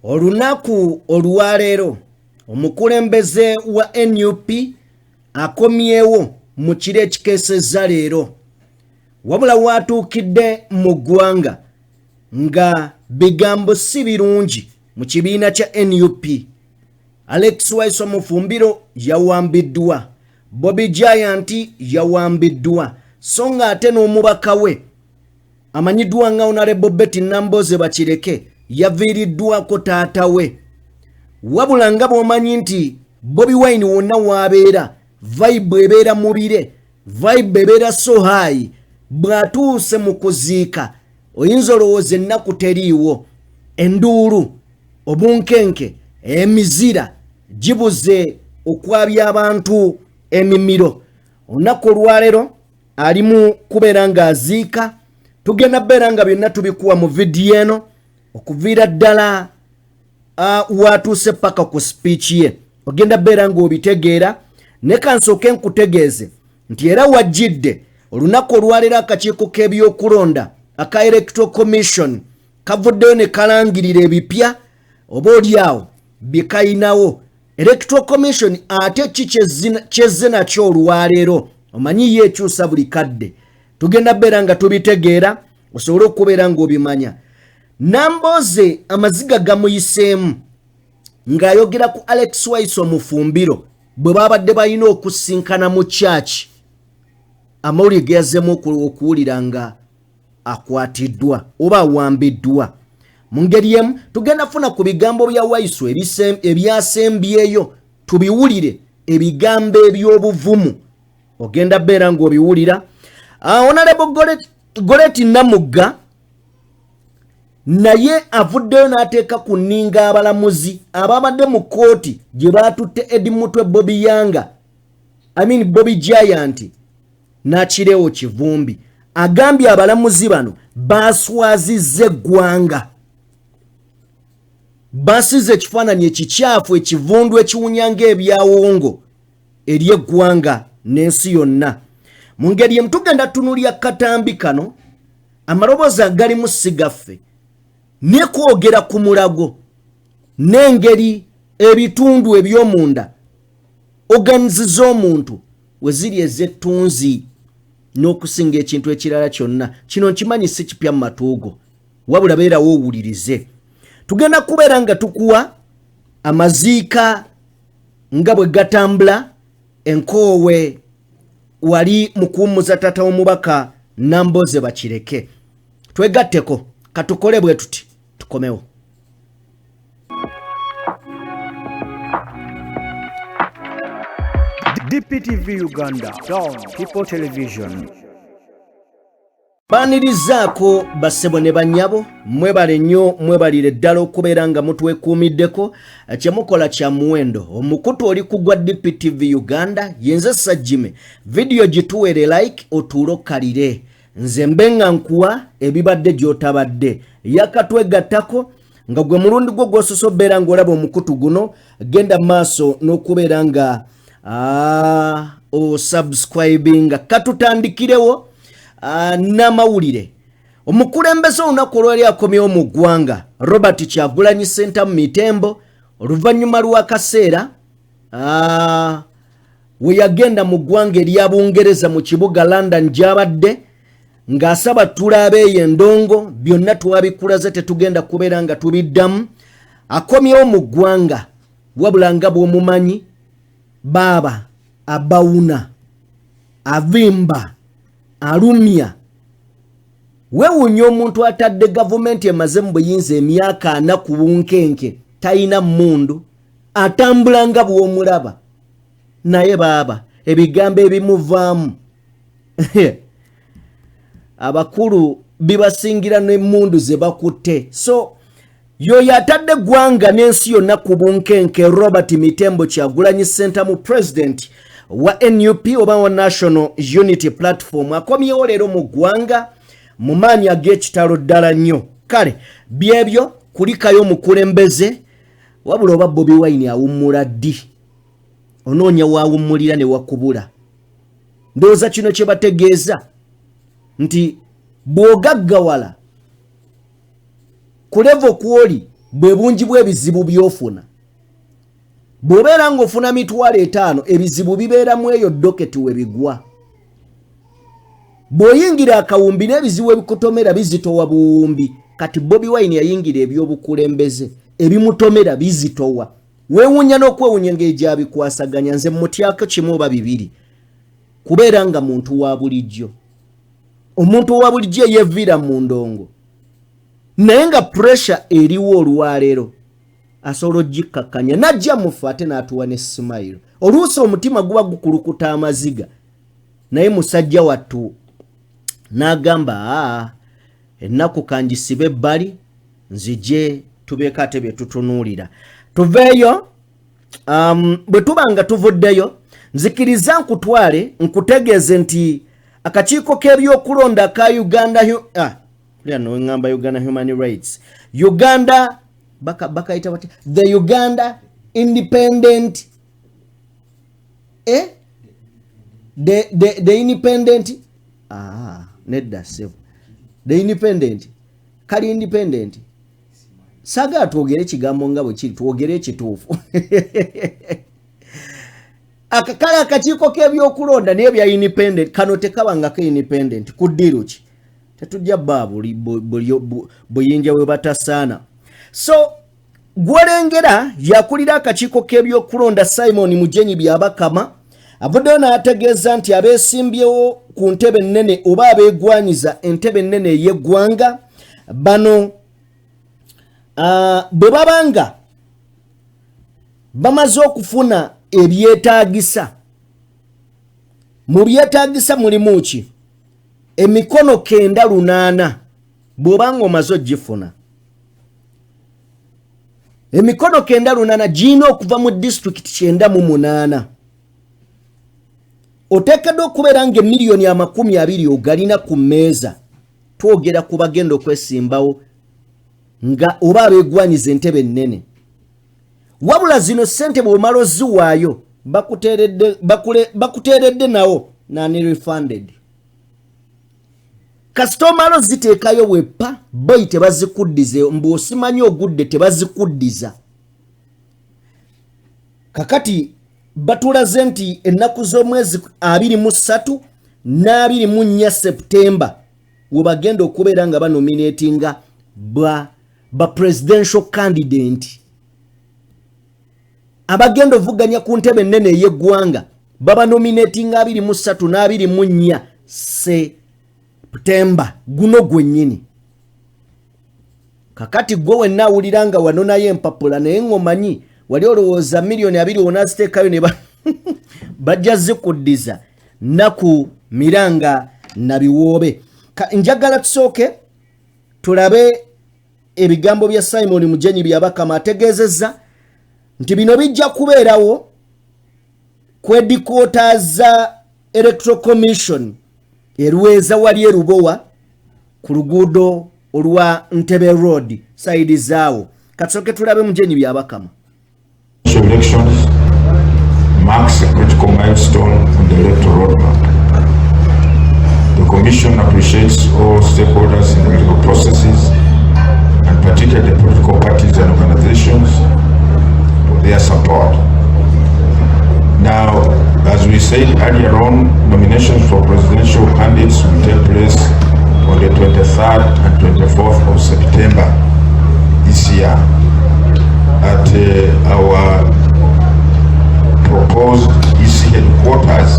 Olunaku olwaleero omukulembeze wa NUP akomyewo mu kiro ekikeesezza leero wabula watuukidde mu ggwanga nga bigambo si birungi mu kibiina kya NUP. Alex Waiso Mufumbiro yawambiddwa, Bobby Giant yawambiddwa, so nga ate n'omubaka we amanyiddwa nga Honorable Betty Namboze Bakireke yaviiriddwako taata we. Wabula nga bw'omanyi nti Bobi Wine wonna w'abeera vibe ebeera mubire, vibe ebeera so high, bw'atuuse mu kuziika oyinza olowooza ennaku teriiwo, enduulu, obunkenke, emizira gibuze okwabya abantu emimiro. Olunaku olwaleero alimu kubeera ng'aziika, tugenda beera nga byonna tubikuwa mu vidiyo eno okuviira ddala watuuse paka ku speech ye. Ogenda beera ng'obitegeera, ne kansooke nkutegeeze nti era wajjidde olunaku olwaleero akakiiko k'ebyokulonda aka Electoral Commission kavuddeyo ne kalangirira ebipya oba oliawo bye kayinawo. Electoral Commission ate ki kyezze nakyo olwaleero? Omanyi ye ekyusa buli kadde. Tugenda beera nga tubitegeera osobole okubeera ng'obimanya. Namboze amaziga gamuyiseemu ng'ayogera ku Alex Waiso Mufumbiro bwe babadde balina okusinkana mu church. Amawulire ge yazzeemu okuwulira nga akwatiddwa oba awambiddwa. Mu ngeri emu tugenda funa ku bigambo bya Waiso ebyasembyeyo tubiwulire, ebigambo eby'obuvumu ogenda beera ng'obiwulira. Honorable Goleti Namugga naye avuddeyo n'ateeka ku nninga abalamuzi ababadde mu kooti gye baatutte Edmutwe Bobby Giant n'akireewo kivumbi. Agambye abalamuzi bano baaswazizza eggwanga, basize ekifaananyi ekikyafu ekivundu ekiwunya ng'ebyawongo eri eggwanga n'ensi yonna. Mu ngeri emu tugenda tunulya katambi kano amaloboozi agalimu sigaffe ne kwogera ku mulago n'engeri ebitundu eby'omunda organizi z'omuntu we ziri ez'ettunzi n'okusinga ekintu ekirala kyonna. Kino nkimanyi si kipya mu matuugo, wabula beerawo owulirize. Tugenda kubeera nga tukuwa amaziika nga bwe gatambula, enkoowe wali mu kuwummuza taata w'omubaka Namboze Bakireke. Twegatteko katukole bwe tuti tukomewo. DPTV Uganda, Dawn People Television. Banirizaako basebo ne bannyabo, mwebale nnyo, mwebalire ddala okubeera nga mutwekuumiddeko. Kyemukola kya muwendo. Omukutu oli kugwa DPTV Uganda, yenze Sajjime. Video gituwere like otuulo kalire. Nze mbenga nkuwa ebibadde gy'otabadde. Yakatwegattako nga gwe mulundi gwo gw'ososobera ng'olaba omukutu guno, genda maaso n'okubeera nga subscribing. Katutandikirewo n'amawulire. Omukulembeze olunaku olwali akomyewo mu ggwanga Robert Kyagulanyi Ssentamu Mitembo oluvannyuma lw'akaseera we yagenda mu ggwanga erya Bungereza mu kibuga London gy'abadde ng'asaba tulabeeyo endongo byonna twabikulaze tetugenda kubeera nga tubiddamu. Akomyewo mu ggwanga wabula nga bw'omumanyi baaba abawuna avimba alumya. Weewuunya omuntu atadde gavumenti emaze mu buyinza emyaka 4 ku bunkenke talina mmundu, atambula nga bw'omulaba, naye baaba ebigambo ebimuvaamu abakulu bibasingira n'emmundu ze bakutte. So yoyo atadde ggwanga n'ensi yonna ku bunkenke Robert Mitembo Kyagulanyi Ssentamu, president wa NUP oba wa National Unity Platform, akomyewo leero mu ggwanga mu maanyi ag'ekitalo ddala nnyo. Kale byebyo kulikayo omukulembeze wabula oba Bobi Wine awummula ddi, onoonya waawummulira ne wakubula. Ndowooza kino kye bategeeza nti bw'ogaggawala ku level kw'oli bwe bungi bw'ebizibu by'ofuna. Bw'obeera ng'ofuna 5,000 ebizibu bibeera mu eyo doketi we bigwa. Bw'oyingira akawumbi n'ebizibu ebikutomera bizitowa buwumbi. Kati Bobi Wine yayingira ebyobukulembeze ebimutomera bizitowa. Weewunya n'okwewunya ng'egyabikwasaganya nze mutyako kimu oba bibiri. Kubeera nga muntu wa bulijjo. Omuntu wa bulijjo yeevira mu ndongo. Naye nga pressure eriwo olwaleero asobola ogikkakkanya najja mufe ate n'atuwa ne smile. Oluusi omutima guba gukulukuta amaziga. Naye musajja wattu n'agamba ennaku kanjisibe ebbali nzije tubeeko ate bye tutunuulira. Tuveeyo bwe tuba nga tuvuddeyo nzikiriza nkutwale nkutegeeze nti akakiiko k'ebyokulonda ka Uganda Uganda Human Rights Uganda bakaita bati the Uganda Independent the Independent nedda sebo the Independent kali Independent saga tuogere ekigambo nga bwe kiri tuogere ekituufu akakala akakiiko k'ebyokulonda naye bya independent kano tekabanga ka independent kuddiru ki tetujja baabuli buyinja we batasaana. So gwolengera yakulira akakiiko k'ebyokulonda Simon Mujenyi byabakama avuddeyo n'ategeeza nti abeesimbyewo ku ntebe nnene oba abeegwanyiza entebe nnene ey'eggwanga bano bwe babanga bamaze okufuna ebyetaagisa. Mu byetaagisa mulimu ki? Emikono 980 bw'obanga omaze ogifuna. Emikono 980 giyina okuva mu district 98. Oteekeddwa okubeera nga emiliyoni 20 ogalina ku mmeeza. Twogera ku bagenda okwesimbawo nga oba abeegwanyiza entebe ennene. Wabula zino ssente bw'omala oziwaayo bakuteeredde nawo nani refunded. Kasita omala oziteekayo weppa boyi tebazikuddize mbw'osimanyi ogudde tebazikuddiza. Kakati batulaze nti ennaku z'omwezi 23 n'24 September we bagenda okubeera nga banominatinga ba presidential candidate abagenda ovuganya ku ntebe ennene ey'eggwanga baba nominatinga 23 n'24 September guno gwennyini. Kakati gwe wenna awulira nga wano naye empapula naye ng'omanyi wali olowooza miliyoni 2 onaziteekayo ne bajja zikuddiza naku miranga na biwoobe. Njagala tusooke tulabe ebigambo bya Simon Mujenyi byabakama ategeezezza nti bino bijja kubeerawo kwedikoota za Electoral Commission erweza wali erubowa ku luguudo olwa Ntebe Road side zaawo. Katusooke tulabe Mujenyi byabakama. Elections marks a critical milestone on the electoral roadmap. The Commission appreciates all stakeholders in the electoral processes, and particularly the political parties and organizations, for their support. Now, as we said earlier on, nominations for presidential candidates will take place on the 23rd and 24th of September this year at our proposed EC headquarters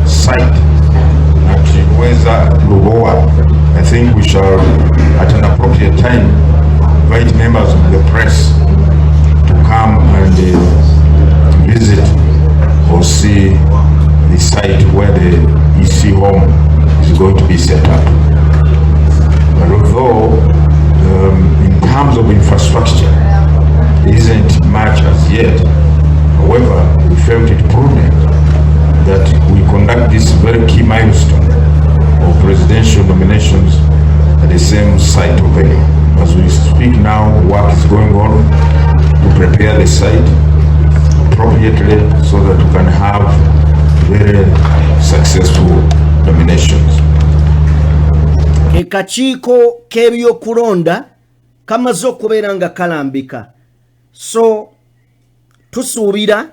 site at Weza Lubowa. I think we shall, at an appropriate time, invite members of the press to come and visit or see the site where the EC home is going to be set up. But although in terms of infrastructure there isn't much as yet, however, we felt it prudent that we conduct this very key milestone of presidential nominations at the same site of venue. As we speak now, work is going on to prepare the site appropriately so that we can have very successful nominations. Akakiiko k'ebyokulonda kamaze okubeera nga kalambika. So tusuubira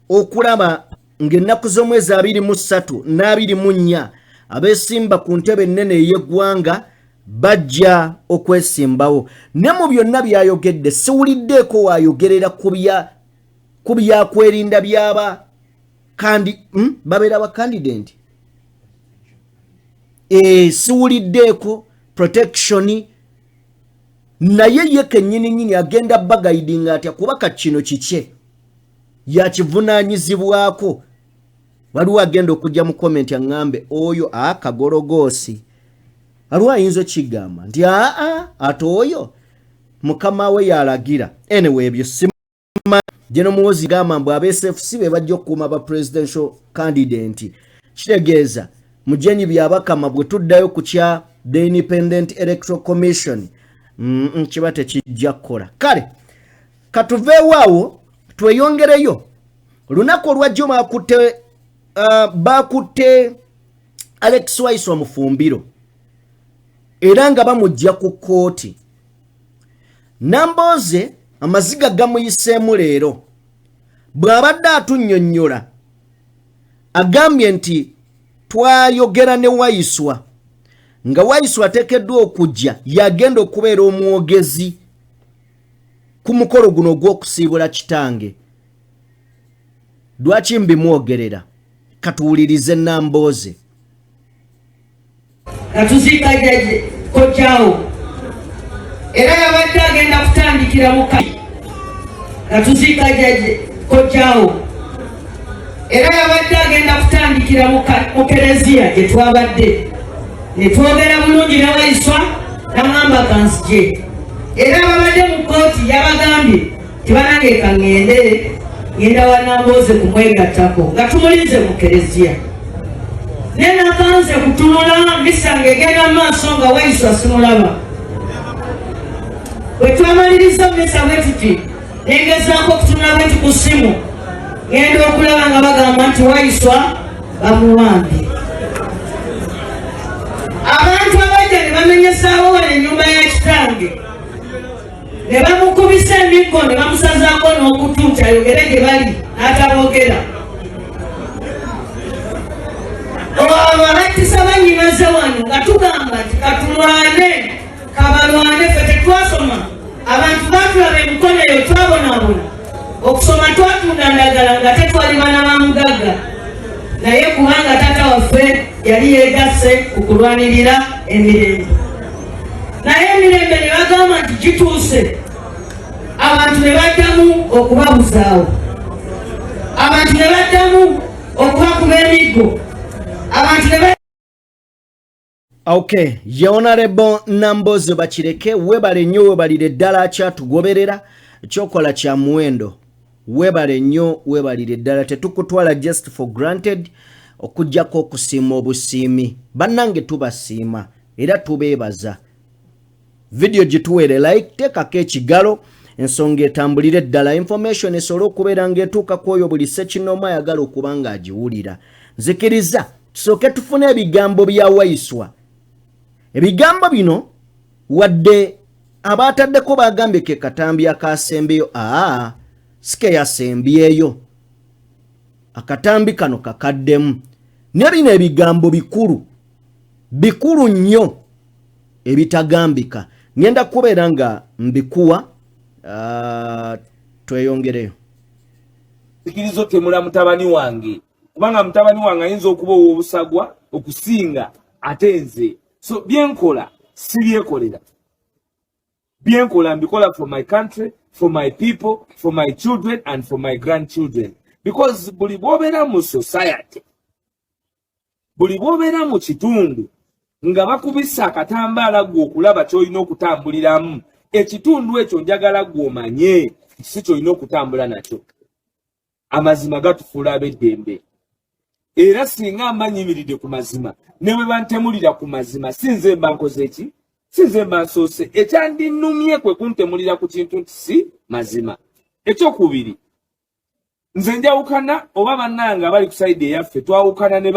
okulaba ng'ennaku z'omwezi 23 n'24 abeesimba ku ntebe ennene ey'eggwanga bajja okwesimbawo. Ne mu byonna by'ayogedde siwuliddeeko waayogerera ku byakwerinda by'aba babeera bakandidenti. Siwuliddeeko protection, naye ye kennyini agenda bagaidinga atya kubaka kino kikye yakivunaanyizibwako. Waliwo agenda okujja mu comment aŋŋambe oyo akagologoosi waliwo ayinza okigamba nti ate oyo mukama we yalagira. Anyway, ebyo General Muhoozi gamba mbu aba-SFC be bajja okukuuma ba presidential candidate. Kitegeeza mujenyi byabakama bwe tuddayo ku kya the Independent Electoral Commission kiba tekijja kukola. Kale katuveewo awo tweyongereyo. Lunaku olwajjo bakutte Alex Waiswa mu Fumbiro era nga bamujja ku kooti. Nambooze amaziga gamuyiseemu leero bw'abadde atunnyonnyola agambye nti twayogera ne Waiswa nga Waiswa ateekeddwa okujja yagenda okubeera omwogezi ku mukolo guno ogw'okusiibula kitange. Lwaki mbimwogerera? Katuwulirize Nambooze. Katuziika jaje kojjaawo era yabadde agenda kutandikira mu katuziika jaje kojjaawo era yabadde agenda kutandikira mu kereziya gye twabadde ne twogera bulungi ne Waiswa n'aŋŋamba kansije era babadde mu kooti yabagambye tibanangeeka ngenda wa Nambooze kumwegattako nga tumulinze mu kereziya. Nena kanze kutunula misange egenda maaso nga Waiswa simulaba. Bwe twamaliriza misa bwe tuti nengezaako okutunula bwe ku ssimu ngenda okulaba nga bagamba nti Waiswa bamuwambye. Abantu abajja ne bamenyesaawo wano ennyumba ya kitange ne bamukubisa emiggo ne bamusazaako n'okutu nti ayogere gye bali n'ataboogera. Abattisa banyimaze wano nga tugamba nti katulwane kabalwane ffe tetwasoma. Abantu batulaba emikono eyo twabonaabona. Okusoma twatunda ndagala nga tetwali baana ba mugagga naye kubanga taata waffe yali yeegasse okulwanirira emirembe. Naye emirembe ne bagamba nti gituuse. Abantu ne baddamu okubabuzaawo. Abantu ne baddamu okubakuba emiggo. Okay, ye Honorable Nambooze bakireke. Webale nnyo, webalire ddala akyatugoberera. Ekyokola kya muwendo. Webale nnyo, webalire ddala. Tetukutwala just for granted okujjako okusiima obusiimi. Bannange tubasiima era tubeebaza. Video gituwere like, teekako ekigalo ensonga etambulire ddala. Information esobola okubeera ng'etuuka kw'oyo buli ssekinnoomu ayagala okuba ng'agiwulira. Nzikiriza tusooke tufune ebigambo bya Waiswa. Ebigambo bino wadde abaataddeko bagambye ke katambi akasembeyo. Sike yasembyeyo. Akatambi kano kakaddemu. Ne bino ebigambo bikulu nnyo ebitagambika. Ngenda kubeera nga mbikuwa tweyongereyo. Sikirizo temula mutabani wange. Kubanga mutabani wange ayinza okuba obusagwa okusinga ate nze. So byenkola si byekolera. Byenkola mbikola for my country, for my people, for my children and for my grandchildren. Because buli bw'obeera mu society, buli bw'obeera mu kitundu nga bakubisa akatambaala gwe okulaba ky'olina okutambuliramu, ekitundu ekyo njagala gw'omanye si ky'olina okutambula nakyo. Amazima gatufuula ab'eddembe. Era singa amanyimiridde ku mazima ne bwe bantemulira ku mazima sinze mba nkoze ki? Sinze mba nsoose. Ekyandinumye kwe kuntemulira ku kintu nti si mazima. Ekyokubiri, nze njawukana oba bannanga abali ku sayidi eyaffe twawukana ne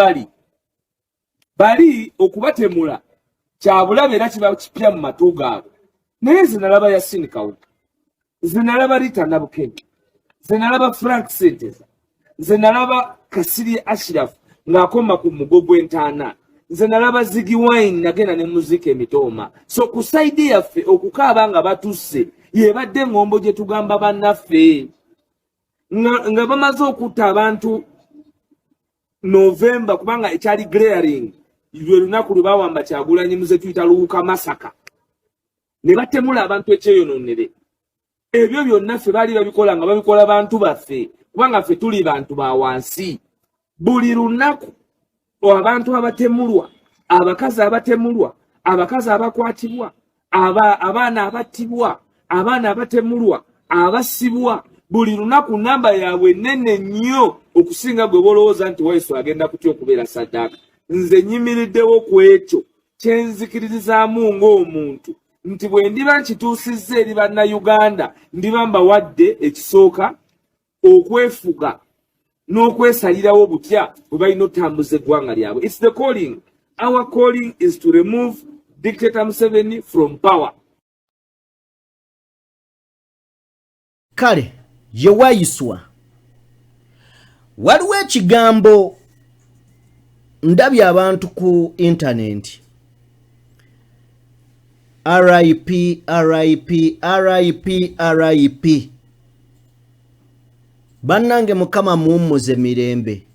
bali okubatemula kyabulabe era kiba kipya mu matu gaabwe. naye zinalaba Yasin Kawuka, zinalaba Rita Nabukenya, zinalaba Frank Senteza, zinalaba Kasiri Ashraf ng'akoma ku mugogo entaana, zinalaba Ziggy Wine nagenda ne muzika emitoma. So ku side yaffe okukaaba nga batusse yebadde ngombo gye tugamba bannaffe nga bamaze okutta abantu November kubanga ekyali glaring lwe lunaku lwe bawamba Kyagulanyi muze tuyita Luwuka Masaka ne batemula abantu ekyeyononere. Ebyo byonna ffe baali babikola nga babikola bantu baffe kubanga ffe tuli bantu ba wansi. Buli lunaku abantu abatemulwa, abakazi abatemulwa, abakazi abakwatibwa, abaana abattibwa, abaana abatemulwa, abasibwa, buli lunaku namba yaabwe nene nnyo okusinga gwe bolowooza nti Wayiso agenda kutya okubeera saddaaka. Nze nyimiriddewo ku ekyo kye nzikiririzaamu ng'omuntu nti bwe ndiba nkituusizza eri bannayuganda ndiba mbawadde ekisooka okwefuga n'okwesalirawo butya bwe balina otambuza eggwanga lyabwe. It's the calling. Our calling is to remove Dictator Museveni from power. Kale ye Wayiswa waliwo ekigambo ndabye abantu ku internet RIP RIP RIP RIP bannange Mukama muwummuze mirembe.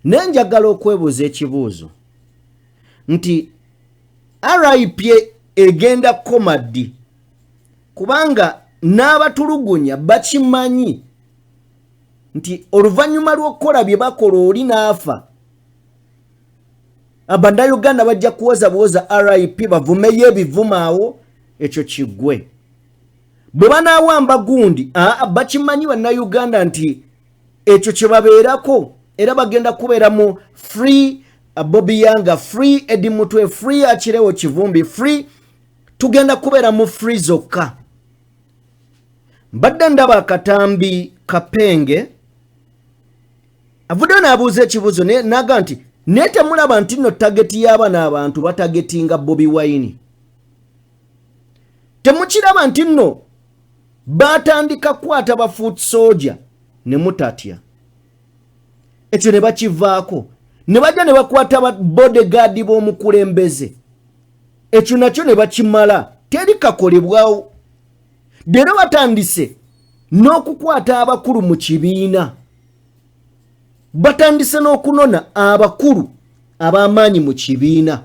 Nenjagala okwebuuza ekibuuzo nti RIP egenda komadi kubanga n'abatulugunya bakimanyi nti oluvannyuma lw'okukola bye bakola oli n'afa Abannayuganda bajja kuwoza buwoza RIP bavumeyo ebivumaawo ekyo kiggwe. Bwe banaawamba gundi bakimanyi Bannayuganda nti ekyo kye babeerako era bagenda kubeera mu free Bobby Yanga, free Eddie Mutwe, free Akirewo Kivumbi, free tugenda kubeera mu free zokka. Mbadde ndaba akatambi Kapenge avuddeyo n'abuuza ekibuuzo naga nti naye temulaba nti nno tageti y'abaana abantu batagetinga Bobby Wine. Temukiraba nti nno batandika kukwata ba foot soldier ne mutatya. Ekyo ne bakivaako ne bajja ne bakwata ba bodyguard b'omukulembeze. Ekyo nakyo ne bakimala teri kakolebwawo. Dero batandise n'okukwata abakulu mu kibiina. Batandise n'okunona abakulu ab'amaanyi mu kibiina.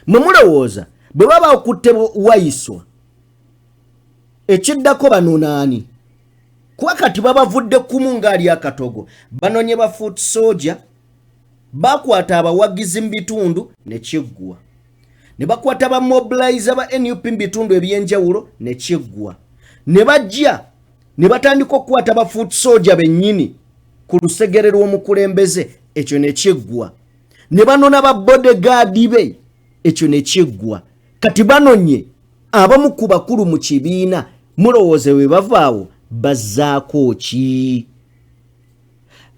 Mwe mulowooza bwe baba okutte Wayiswa ekiddako banonaani kuba kati babavudde kumu ng'ali akatogo banonye ba foot soldier bakwata abawagizi mu bitundu ne kiggwa. Ne bakwata ba mobilizer ba NUP mu bitundu ebyenjawulo ne kiggwa. Ne bajja ne batandika okukwata ba foot soldier bennyini ku lusegere lw'omukulembeze ekyo ne kiggwa. Ne banona ba bodyguard be ekyo ne kiggwa. Kati banonye abamu ku bakulu mu kibiina mulowooze we bavaawo bazzaako ki?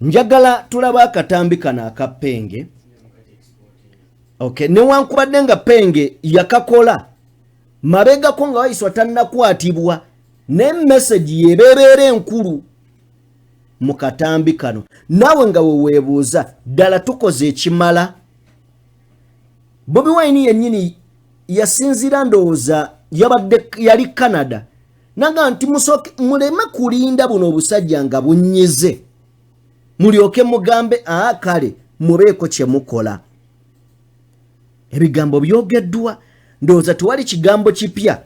Njagala tulaba akatambi kano akapenge. Okay, newankubadde nga Penge yakakola mabegako nga Wayiswa tannakwatibwa ne message yebeebeera enkulu mu katambi kano. Naawe nga weweebuuza ddala tukoze ekimala. Bobby Wine yennyini yasinzira ndowooza yali Canada naga nti muleme kulinda buno obusajja nga bunnyize mulyoke mugambe kale mubeeko kye mukola. Ebigambo byogeddwa ndowooza tewali kigambo kipya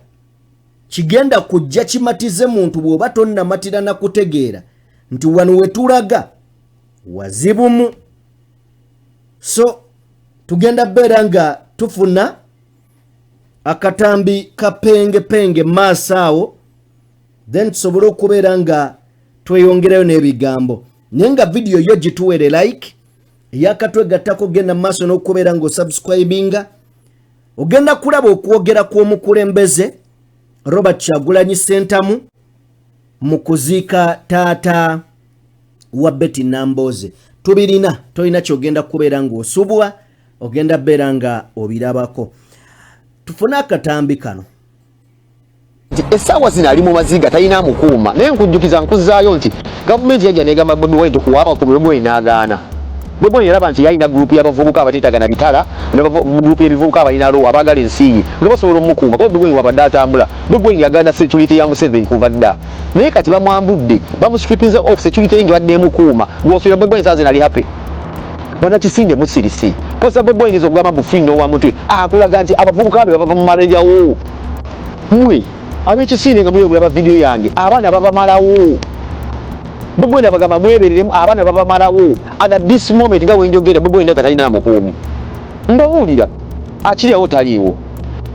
kigenda kujja kimatize muntu bw'oba tonnamatira na kutegeera nti wano we tulaga wazibumu. So tugenda beera nga tufuna akatambi kapenge maaso awo then tusobole okubeera nga tweyongerayo n'ebigambo. Naye nga video yo gituwere like eyakatwegattako genda maaso n'okubeera ng'osubscribinga. Ogenda kulaba okwogera kw'omukulembeze Robert Kyagulanyi Ssentamu mu kuziika taata wa Betty Nambooze. Tubirina tolina kyogenda kubeera ng'osubwa ogenda beera nga obirabako. Tufune akatambi kano Esawa zina ali mu maziga talina mukuuma naye nkujjukiza nkuzaayo nti gavumenti yajja negamba Bobi Wine tukuwapa ku Bobi Wine n'agaana. Bobi Wine yalaba nti yalina gurupu y'abavubuka abateetagana bitala ne gurupu y'ebivubuka abalina lowo abaagala ensi nga basobola omukuuma kuba Bobi Wine wabadde atambula. Bobi Wine yagaana security ya Museveni kuva dda naye kati bamwambudde bamustripinze off security eyingi badde emukuuma ng'ofiira Bobi Wine saazi nali happy banakisinde musirisi posa Bobi Wine ez'okugamba bufindo wa mutwe akulaga nti abavubuka be bava mu malejawo mwe ab'ekisinde nga mwebulaba vidiyo yange abaana babamalawo Bobi Wine abagamba mwebereremu abaana babamalawo at this moment nga wenjogera Bobi Wine talina mukuumi mbawulira akiriawo taliiwo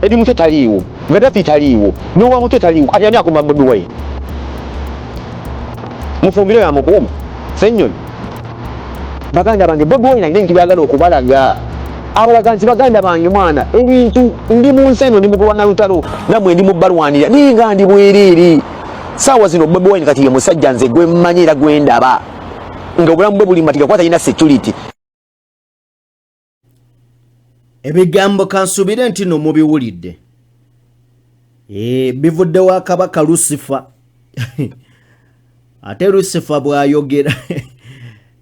edi mutwe taliiwo Gaddafi taliiwo n'owa mutwe taliiwo ani akuma Bobi Wine mufumbire ya mukuumi sennyoni baganda bange Bobi Wine alina ebintu byagala okubalaga abalaga nti baganda bange mwana ebintu ndi mu nsi eno ndi mukulwana lutalo nammwe ndi mubbalwanira ninga ndi bwereere saawa zino Bobi Wine kati ye musajja nze gwe mmanyi era gwe ndaba ng'obulamu bwe buli matiga kuba talina security. Ebigambo kansubire nti no mubiwulidde bivudde wa Kabaka Lucifer ate Lucifer bw'ayogera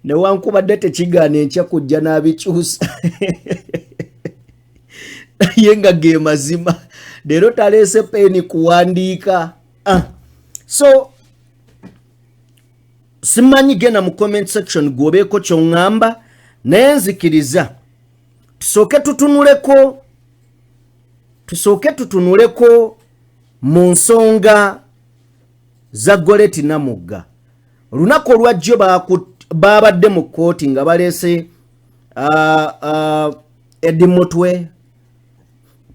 newankubadde tekigaana enkya kujja n'abikyusa naye nga ge mazima leero taleese peeni kuwandiika. So simanyi genda mu comment section gwobeeko ky'oŋŋamba naye nzikiriza tusooke tutunuleko mu nsonga za Goreti Namugga. Olunaku olwajjo babadde mu kkooti nga baleese Eddie Mutwe,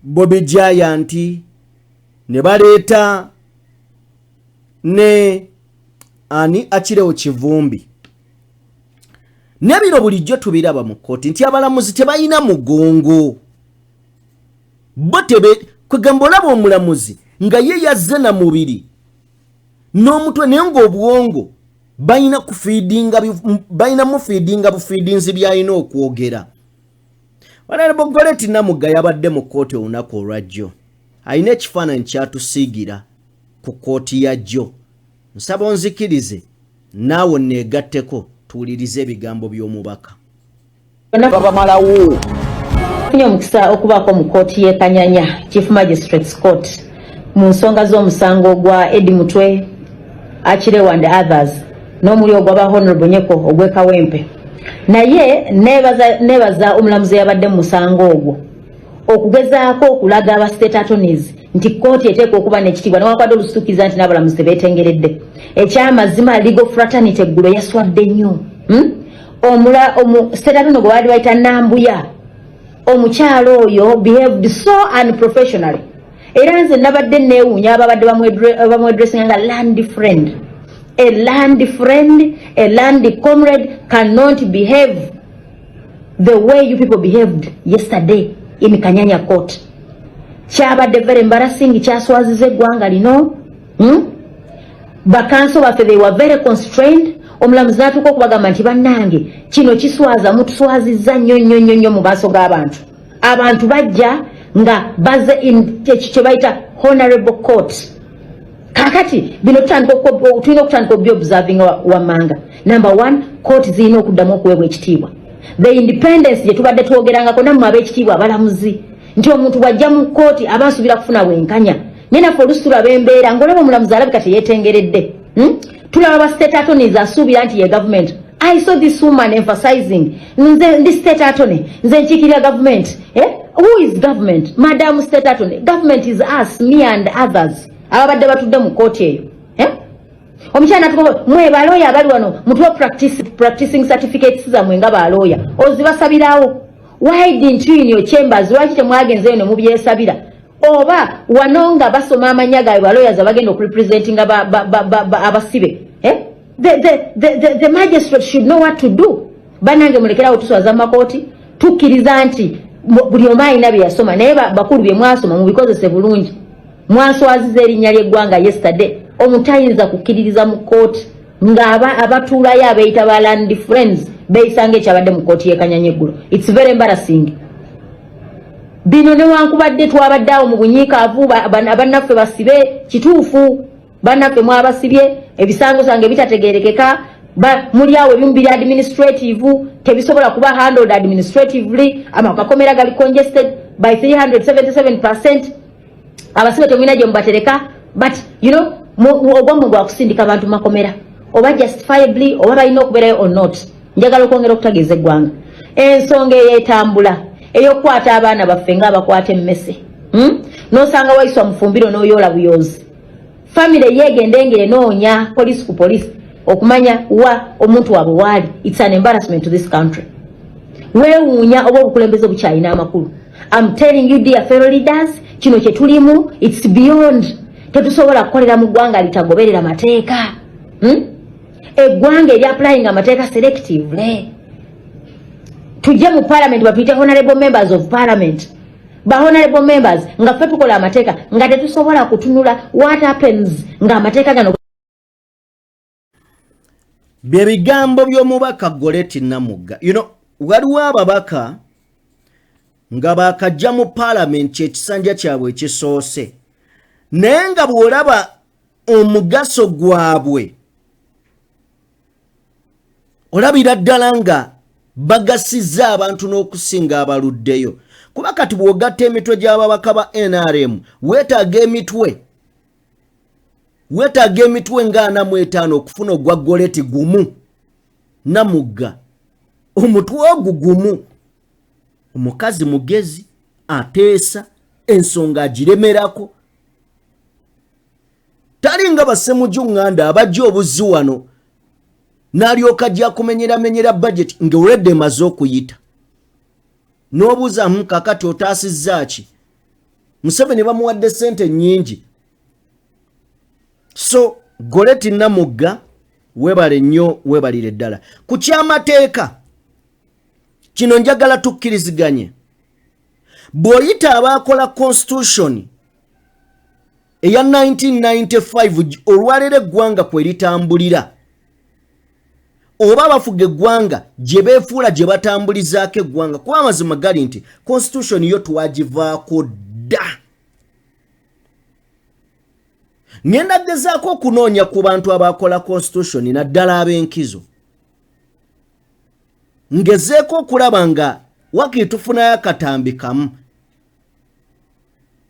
Bobby Giant ne baleeta ne ani Akirewo Kivumbi. Nebino bulijjo tubiraba mu kkooti nti abalamuzi tebalina mugongo. Bo kwegamba olaba omulamuzi nga ye yazze na mubiri n'omutwe naye ng'obwongo balina mufiidinga bufiidinzi byalina okwogera. Honorable Goreti Namugga yabadde mu kkooti olunaku olwajjo alina ekifaananyi kyatusiigira ku kkooti yajjo. Nsaba onzikirize naawe neegatteko tuwulirize ebigambo by'omubaka. Babamalawo funye omukisa okubaako mu kkooti y'e Kanyanya Chief Magistrates Court mu nsonga z'omusango gwa Eddie Mutwe, Akirewo and others n'omuli ogw'aba Honorable Nyeko ogw'e Kawempe. Naye nebaza omulamuzi yabadde mu musango ogwo okugezaako okulaga aba state attorneys nti kkooti eteekwa okuba n'ekitiibwa newankubadde olusitukiza nti n'abalamuzi tebeetengeredde. Ekyamazima legal fraternity eggulo yaswadde nnyo. State attorney gwe baali bayita Nambuya, omukyalo oyo behaved so unprofessionally. Era nze nabadde neewuunya ababadde bamwedressinga nga land friend. A land friend, a land comrade cannot behave the way you people behaved yesterday in Kanyanya court. Kyabadde very embarrassing, kyaswaziza eggwanga lino. Bakanso baffe they were very constrained. Omulamuzi n'atuuka okubagamba nti bannange kino kiswaza mutuswazizza nnyo mu maaso g'abantu. Abantu bajja nga baze in kye bayita honorable court. Kakati bino tulina okutandika observing Wammanga. Number one, court zirina okuddamu okuweebwa ekitiibwa. The independence gye tubadde twogerangako nammwe ab'ekitiibwa abalamuzi nti omuntu bw'ajja mu kkooti aba asuubira kufuna bwenkanya. Naye naffe oluusi tulaba embeera ng'olaba omulamuzi alabika teyeetengeredde. Tulaba ba state attorneys asuubira nti ye government. I saw this woman emphasizing nze ndi state attorney, nze nkiikirira government. Who is government? Madam state attorney. Government is us, me and others. Ababadde batudde mu kkooti eyo. Omukyala natuko mwe balooya abali wano mutuwa practicing certificates zammwe nga balooya ozibasabirawo. Why didn't you in your chambers? Lwaki temwagenzeyo ne mubyesabira? Oba wano nga basoma amanya gaabwe balooyaza bagenda okurepresentinga abasibe. The magistrate should know what to do. Banange mulekerawo tuswaza makooti tukkiriza nti buli omu alina bye yasoma naye bakulu bye mwasoma mubikozese bulungi. Mwaswaziza erinnya ly'eggwanga yesterday. Omuntu ayinza kukkiririza mu kkooti nga abatuulayo abeeyita ba land friends beeyisanga ekyabadde mu kkooti y'e Kanyanya eggulo. It's very embarrassing. bino newankubadde twabaddeawo mu bunyiikaavu bannaffe basibe kituufu bannaffe mwabasibye ebisango sange bitategerekeka muli awo ebimu biri administrative tebisobola kuba handled administratively amakakomera gali congested by 377%. Abasibe temwina gye mubatereka but you know ogwamu gwa kusindika abantu makomera oba justifiably oba balina okubeerayo or not. Njagala okwongera okutegeeza eggwanga ensonga eyetambula eyokukwata abaana baffe ng'abakwata emmese n'osanga wayiswa mufumbiro n'oyoola buyoozi family yeegenda engere noonya police ku police okumanya wa omuntu waabwe waali. It's an embarrassment to this country. Weewuunya oba obukulembeze bukyalina amakulu. I'm telling you dear fellow leaders, kino kye tulimu it's beyond. Tetusobola kukolera mu ggwanga litagoberera mateeka. Eggwanga eri applying amateeka selectively. Tujje mu parliament bapite honorable members of parliament. Ba honorable members nga ffe tukola amateeka nga tetusobola kutunula what happens nga amateeka gano. Bye bigambo by'omubaka Goreti Namugga. You know, waliwo ababaka nga bakajja mu parliament ekisanja kyabwe ekisoose naye nga bw'olaba omugaso gwabwe olabira ddala nga bagasizza abantu n'okusinga abaluddeyo. Kuba kati bw'ogatta emitwe gy'ababaka ba NRM weetaaga emitwe nga 45 okufuna ogwa Goreti gumu Namugga. Omutwe ogwo gumu omukazi mugezi ateesa ensonga agiremerako. Tali nga bassemuju nganda abajja obuzi wano n'alyoka ajja kumenyera budget ng'olwedde emaze okuyita. N'obuuza kakati otaasizza ki? Museveni bamuwadde ssente nnyingi. So Goreti Namugga webale nnyo webalire ddala. Ku kyamateeka kino njagala tukkiriziganye. Bw'oyita abaakola constitution eya 1995 olwalero eggwanga kwe litambulira oba bafuga eggwanga gye beefuula gye batambulizaako eggwanga kuba amazima gali nti constitution yo twagivaako dda. Ngenda gezaako okunoonya ku bantu abaakola constitution naddala ab'enkizo. Ngezeeko okulaba nga wakiri tufunayo akatambi kamu.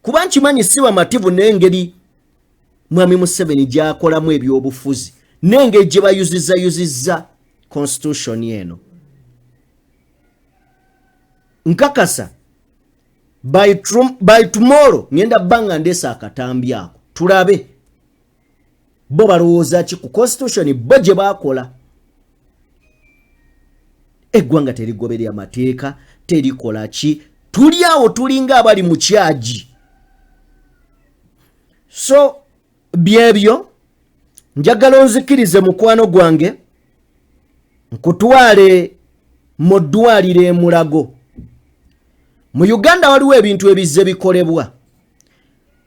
Kuba nkimanyi si bamativu n'engeri Mwami Museveni gy'akolamu eby'obufuzi n'engeri gye bayuzizza constitution eno. Nkakasa by tomorrow ngenda bbanga ndeesa akatambi ako tulabe bo balowooza ki ku constitution bo gye baakola. Eggwanga terigoberera amateeka terikola ki tuli awo tulinga abali mu kyaji. So byebyo njagala onzikirize mukwano gwange nkutwale mu ddwaliro e Mulago. Mu Uganda waliwo ebintu ebizze bikolebwa.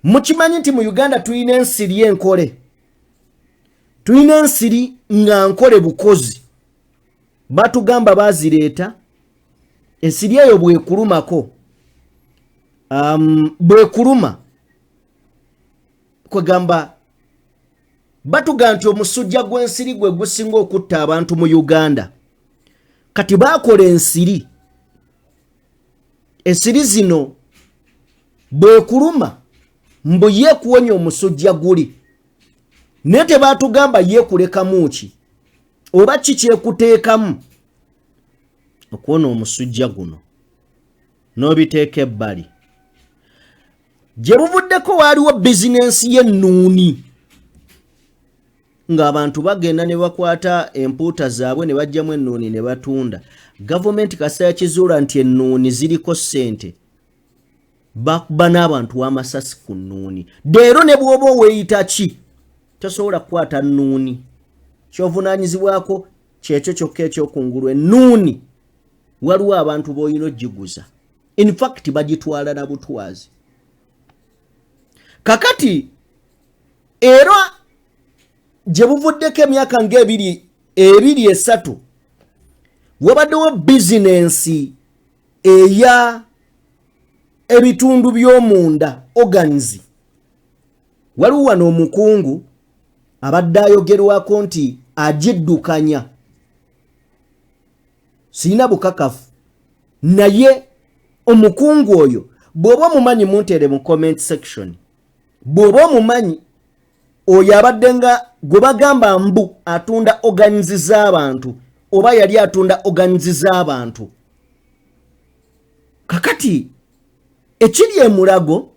Mukimanyi nti mu Uganda tulina ensiri enkole. Tulina ensiri nga nkole bukozi. Batugamba bazireeta ensiri eyo bwekulumako bwekuluma kwegamba batuga nti omusujja gw'ensiri gwe gusinga okutta abantu mu Uganda. Kati baakola ensiri zino bwekuluma mbu yeekuwonya omusujja guli naye tebaatugamba yeekulekamu ki oba kikyekuteekamu okuwona omusujja guno n'obiteeka ebbali. Gye buvuddeko waaliwo bizinensi y'ennuuni ng'abantu bagenda ne bakwata empuuta zaabwe ne bajjamu ennuuni ne batunda. Gavumenti kasa yakizuula nti ennuuni ziriko ssente bakuba n'abantu amasasi ku nnuuni. Leero ne bw'oba weeyita ki tosobola kukwata nnuuni. Ky'ovunaanyizibwako kyekyo kyokka ekyokungulu. Ennuuni waliwo abantu b'olina ogiguza. In fact bagitwala na butwazi. Kakati era gye buvuddeko emyaka ng'ebiri esatu wabaddewo bizinensi eya ebitundu by'omunda organs. Waliwo wano omukungu abadde ayogerwako nti agiddukanya. Sina bukakafu naye omukungu oyo bw'oba omumanyi muntere mu comment section. Bw'oba omumanyi oyo abadde nga gwe bagamba mbu atunda organs z'abantu oba yali atunda organs z'abantu. Kakati ekiri emulago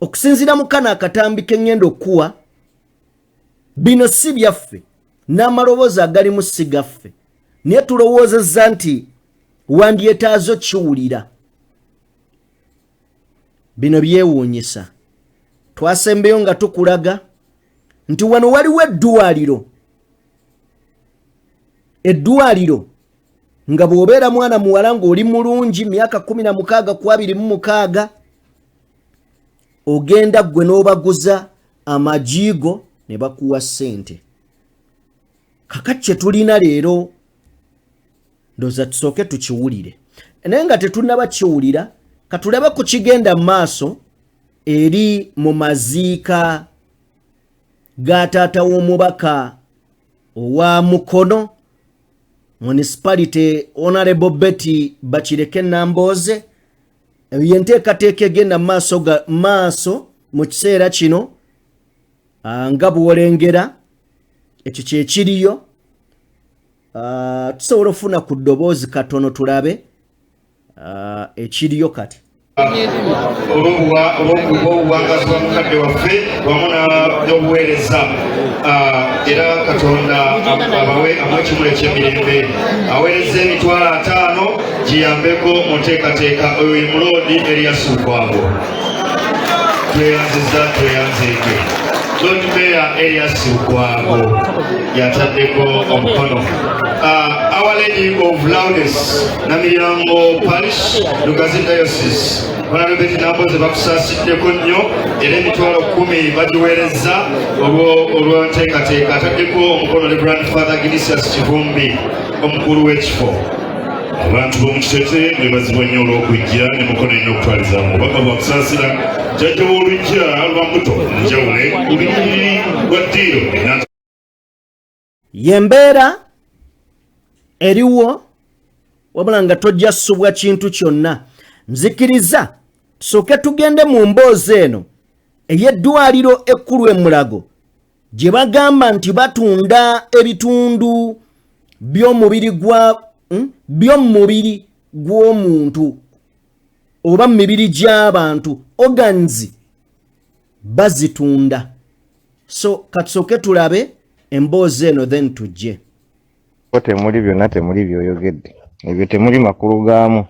okusinzira mu kana akatambi k'engendo okuwa bino si byaffe n'amaloboozi agalimu si gaffe naye tulowoozezza nti wandyetaazo kiwulira. Bino byewuunyisa. Twasembeyo nga tukulaga nti wano waliwo eddwaliro nga bw'obeera mwana muwala ng'oli mulungi myaka 16 ku 26 ogenda gwe n'obaguza amajigo ne bakuwa ssente. Kakati kye tulina leero ndoza tusooke tukiwulire naye nga tetunnaba kiwulira katulaba ku kigenda mu maaso eri mu maziika ga taata w'omubaka owa Mukono Municipality Honorable Betty Bakireke Nambooze. Yenteekateeka egenda maaso mu kiseera kino nga bw'olengera ekyo kyekiriyo. Tusobola ofuna ku ddoboozi katono tulabe ekiriyo kati. Olw'obuwangazi bwa mukadde waffe wamu n'obuweereza era Katonda abawe amwekimula ekyemirembe aweereza emitwalo 5 giyambeko mu nteekateeka oyo ye Muloodi Erias Lukwago. Tweyanzeeke Lord Mayor Erias Lukwago yataddeko omukono. Our Lady of Lourdes Namirambo Parish Lugazi Diocese Honorable Betty Nambooze bakusasiddeko nnyo era emitwalo 10 bagiweereza olw'enteekateeka. Ataddeko omukono Reverend Father Ginisius Kivumbi omukulu w'ekifo. Abantu b'omu Kitete beebazibwa nnyo olw'okujja ne Mukono nnyo okutwaliza mu bubaka bwa kusaasira jjajja w'olujja lwa mbuto njawule olunyiriri lwa ddiiro. Yembeera eriwo wabula nga tojja ssubwa kintu kyonna. Nzikiriza tusooke tugende mu mboozi eno ey'eddwaliro ekkulu e Mulago gye bagamba nti batunda ebitundu by'omubiri gw'omuntu oba mibiri gy'abantu organs bazitunda. So katusooke tulabe emboozi eno then tujje. Temuli byonna temuli byoyogedde ebyo temuli makulu gaamu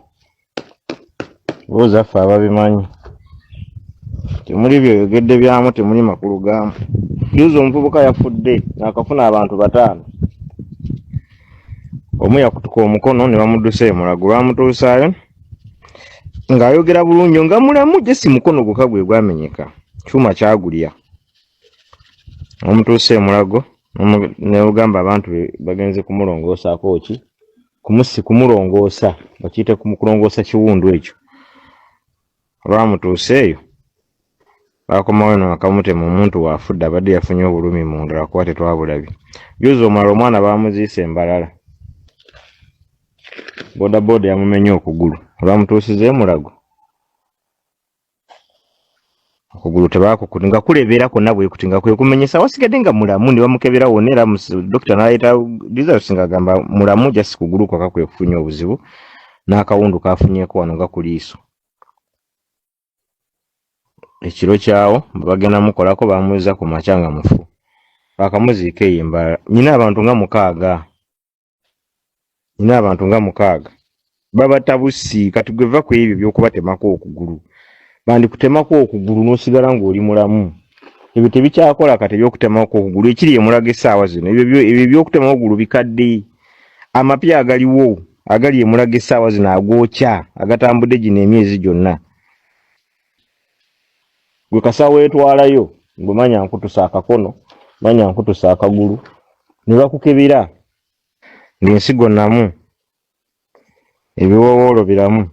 bozaffe ababimanyi temuli byoyogedde byamu temuli makulu gaamu. Juzi omuvubuka yafudde akafuna abantu 5 omu yakutuka omukono ne bamuddusa e Mulago lwamutuusaayo ng'ayogera bulungi nga mulamu gye si mukono gwokka gwe gwamenyeka kyuma kyagulya omutuusa e Mulago ne ugamba abantu bagenze kumulongoosaako ki kumulongoosa bakiyite kulongoosa kiwundu ekyo. Olwamutuusa eyo bakomawo no akamutema omuntu waafudde abadde yafunye obulumi munda lwakuba tetwabulabye. Juzi omulala omwana bamuziisa embalala bodaboda yamumenye okugulu olwamutuusiza e Mulago okugulu tebakukuti nga kulebera konna bwe kuti nga kwe kumenyesa wasigadde nga mulamu ne bamukebera wonna era dokita n'aleeta results ng'agamba mulamu jasi kugulu kwaka kwe kufunye obuzibu n'akawundu kafunyeeko wano nga ku liiso. Ekiro kyawo bagenda mukolako bamuweza ku makya nga mufu bakamuziika eyo embala. Nyina abantu nga mukaaga babata busi kati gwe va ku ebyo by'okubatemako okugulu bandikutemako okugulu n'osigala ng'oli mulamu. Ebyo tebikyakola kati ebyokutemako okugulu ekiri e Mulago essaawa zino ebyo by'okutema okugulu bikadde. Amapya agaliwo agali e Mulago essaawa zino agookya agatambudde gino emyezi gyonna. Gwe kasawo etwalayo ng'omanya nkutusa akakono manya nkutusa akagulu ne bakukebera ng'ensigo namu ebiwowoolo biramu.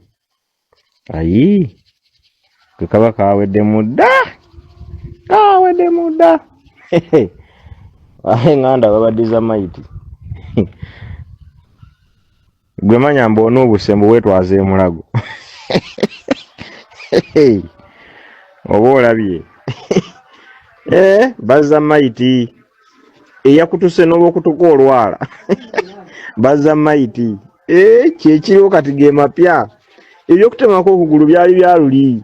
Ayi kaba kawedde mudda nganda babadiza maiti gwe manya mbona obusembo wetwaze mulago oba olabye bazza maiti eyakutuse n'olwokutuka olwala bazza maiti kyekiriwo kati ge mapya ebyokutemako okugulu byali byaluli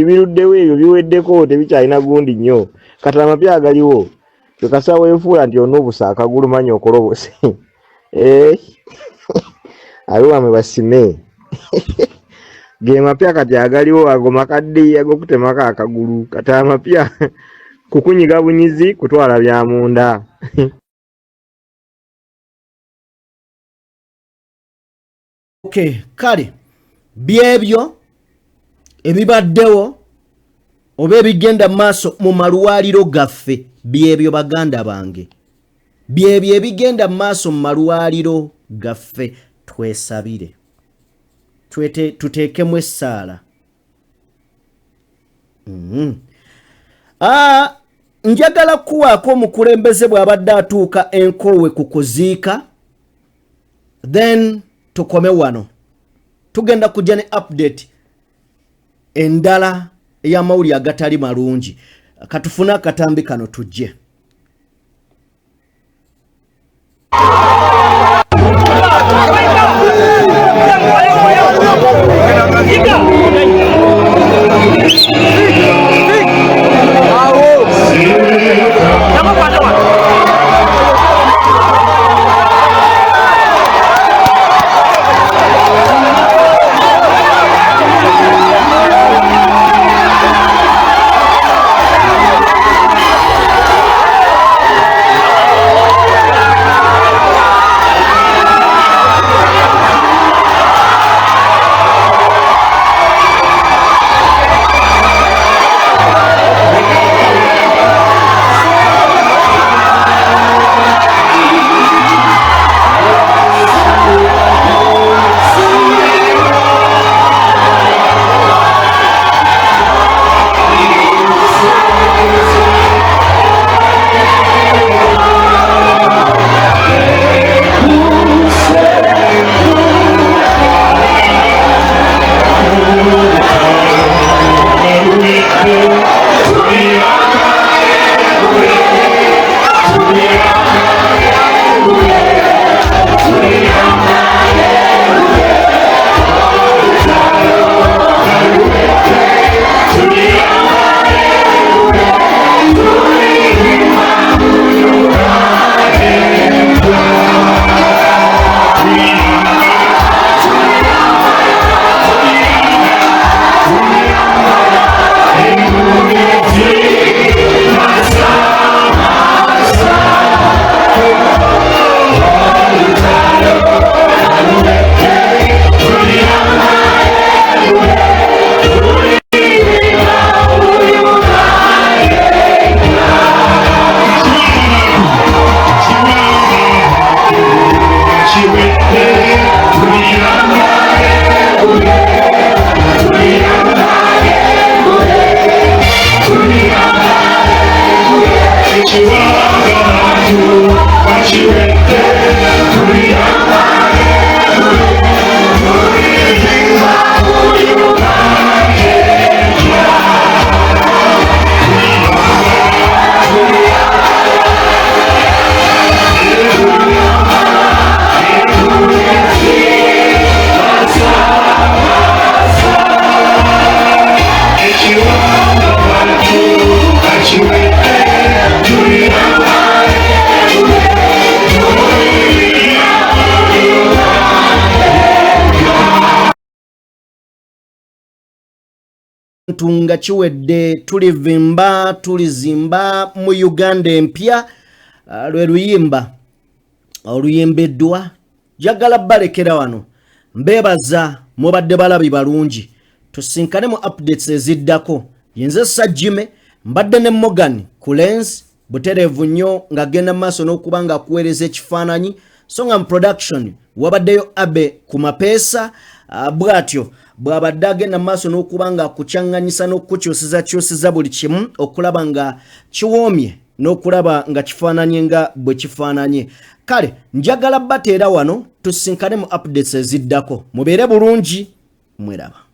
biruddewo ebyo biweddeko tebikyalina gundi nnyo kati amapya agaliwo kekasawo enfuula nti ona obusa akagulu manya okolobose aliwamwe basime ge mapya kati agaliwo ago makadde ag'okutemako akagulu kati amapya kukunyiga bunyizi kutwala bya munda Okay, kale byebyo ebibaddewo oba ebigenda maaso mu malwaliro gaffe byebyo baganda bange byebyo ebigenda maaso mu malwaliro gaffe twesabire tuteekemu essaala njagala kuwaako omukulembeze bw'abadde atuuka enkowe ku kuziika then tukome wano tugenda kujja ne update endala ey'amawulire agatali malungi katufune akatambi kano tujje tunga chiwedde tulizimba mu Uganda empya lwe luyimba oluyimbeddwa jagala balekera wano mbebaza mubadde balabi balungi tusinkane mu updates eziddako yenze Sajime mbadde ne Morgan Kulens buterevu nnyo ngagenda maaso n'okubanga kuweereza ekifaananyi so nga mu production wabaddeyo Abe ku mapeesa bwatyo bw'abadde agenda maaso n'okuba nga akukyanganyisa n'okukyusiza buli kimu okulaba nga kiwoomye n'okulaba nga kifaananye nga bwe kifaananye. Kale njagala bateera wano tusinkane mu updates eziddako. Mubeere bulungi, mweraba.